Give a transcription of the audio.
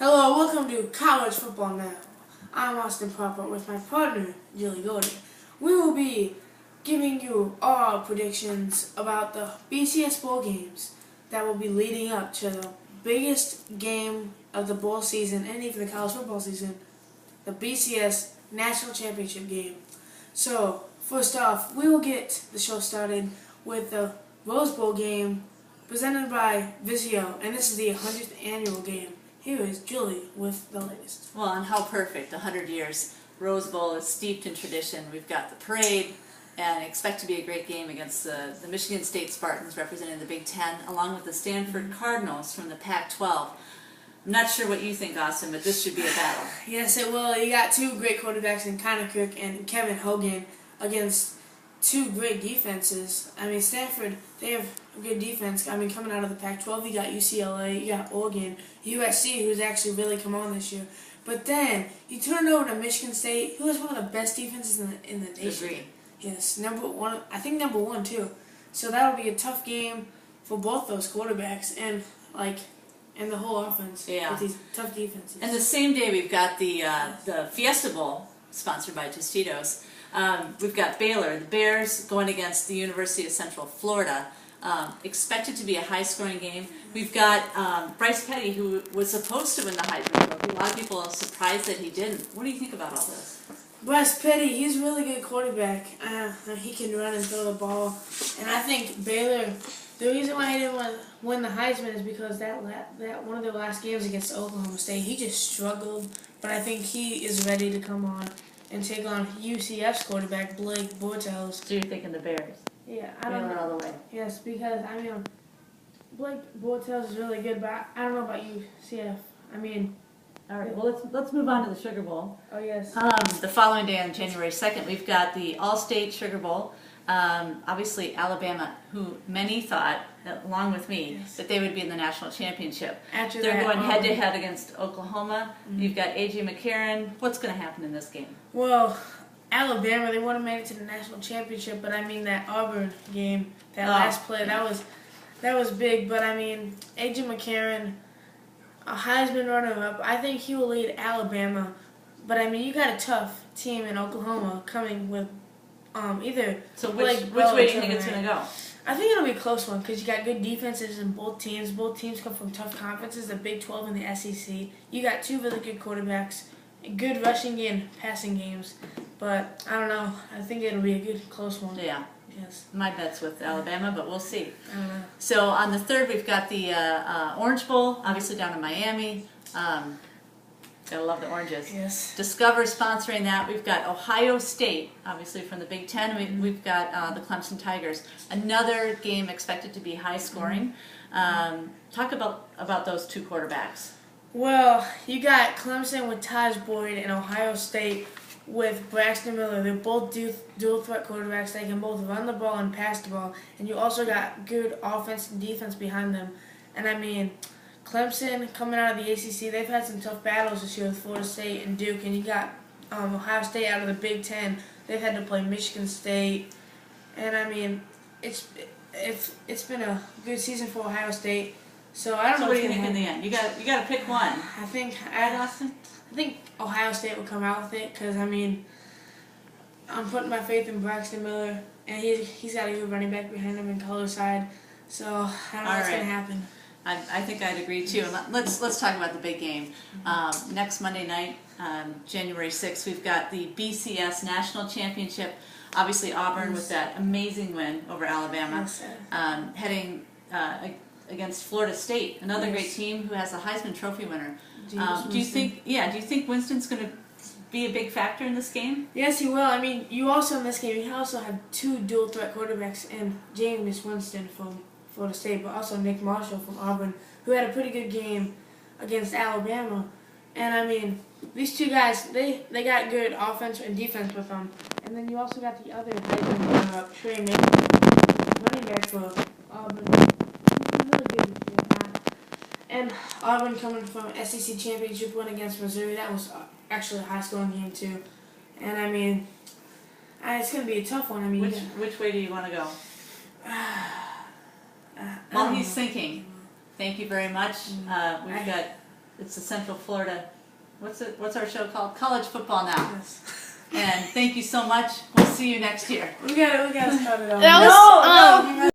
Hello, welcome to College Football Now. I'm Austin Popper with my partner, Jilly Gordon. We will be giving you our predictions about the BCS bowl games that will be leading up to the biggest game of the bowl season and even the college football season, the BCS National Championship game. So, first off, we will get the show started with the Rose Bowl game presented by Vizio, and this is the 100th annual game. Here is Julie with the latest. Well, and how perfect, 100 years. Rose Bowl is steeped in tradition. We've got the parade, and expect to be a great game against the Michigan State Spartans representing the Big Ten, along with the Stanford Cardinals from the Pac-12. I'm not sure what you think, Austin, but this should be a battle. Yes, it will. You got two great quarterbacks in Connor Cook and Kevin Hogan against two great defenses. I mean, Stanford, they have a good defense. I mean, coming out of the Pac-12, you got UCLA, you got Oregon, USC, who's actually really come on this year. But then you turn it over to Michigan State, who has one of the best defenses in the nation. Agreed. Yes, number one. I think number one too. So that'll be a tough game for both those quarterbacks and the whole offense. Yeah. With these tough defenses. And the same day, we've got the Fiesta Bowl, sponsored by Tostitos. We've got Baylor, the Bears, going against the University of Central Florida. Expected to be a high-scoring game. We've got Bryce Petty, who was supposed to win the Heisman Trophy. A lot of people are surprised that he didn't. What do you think about all this? Bryce Petty, he's a really good quarterback. He can run and throw the ball. And I think Baylor, the reason why he didn't win the Heisman is because that one of their last games against Oklahoma State, he just struggled. But I think he is ready to come on and take on UCF's quarterback, Blake Bortles. So you're thinking the Bears? Yeah, I don't know. All the way. Yes, because, I mean, Blake Bortles is really good, but I don't know about UCF. I mean... All right, well, let's move on to the Sugar Bowl. Oh, yes. The following day on January 2nd, we've got the All-State Sugar Bowl. Obviously, Alabama, who many thought, along with me, yes, that they would be in the national championship. After They're that, going head-to-head against Oklahoma. Mm-hmm. You've got A.J. McCarron. What's going to happen in this game? Well, Alabama, they would have made it to the national championship, but I mean that Auburn game, that last play, that was big. But I mean, A.J. McCarron, a Heisman runner-up, I think he will lead Alabama. But I mean, you got a tough team in Oklahoma coming with either. So which way do you think it's going to go? I think it'll be a close one because you got good defenses in both teams. Both teams come from tough conferences, the Big 12 and the SEC. You got two really good quarterbacks, good rushing and passing games. But I don't know. I think it'll be a good close one. Yeah. Yes. My bet's with Alabama, but we'll see. I don't know. So on the 3rd, we've got the Orange Bowl, obviously down in Miami. Gotta love the oranges. Yes. Discover sponsoring that. We've got Ohio State, obviously from the Big Ten. We've got the Clemson Tigers. Another game expected to be high scoring. Talk about those two quarterbacks. Well, you got Clemson with Taj Boyd and Ohio State with Braxton Miller. They're both dual threat quarterbacks. They can both run the ball and pass the ball. And you also got good offense and defense behind them. And I mean, Clemson coming out of the ACC, they've had some tough battles this year with Florida State and Duke. And you got Ohio State out of the Big Ten. They've had to play Michigan State. And I mean, it's been a good season for Ohio State. So I don't know. What do you think in the end? You got to pick one. I think Ohio State will come out with it because, I mean, I'm putting my faith in Braxton Miller, and he's got a good running back behind him in color side. So I don't know what's going to happen. I think I'd agree too. And let's talk about the big game. Next Monday night, January 6th, we've got the BCS National Championship. Obviously, Auburn with that amazing win over Alabama, heading against Florida State, another great team who has a Heisman Trophy winner. Do you think Winston's going to be a big factor in this game? Yes, he will. I mean, you also in this game, you also have two dual threat quarterbacks in Jameis Winston from Florida State, but also Nick Marshall from Auburn, who had a pretty good game against Alabama. And I mean, these two guys, they got good offense and defense with them. And then you also got the other Heisman runner-up, Trey Mason, running back for Auburn. Really good. And Auburn coming from SEC championship win against Missouri. That was actually a high-scoring game too. And I mean, it's going to be a tough one. I mean, which way do you want to go? While he's thinking, thank you very much. We've got It's the Central Florida. What's our show called? College Football Now. Yes. And thank you so much. We'll see you next year. We gotta start it over. That was,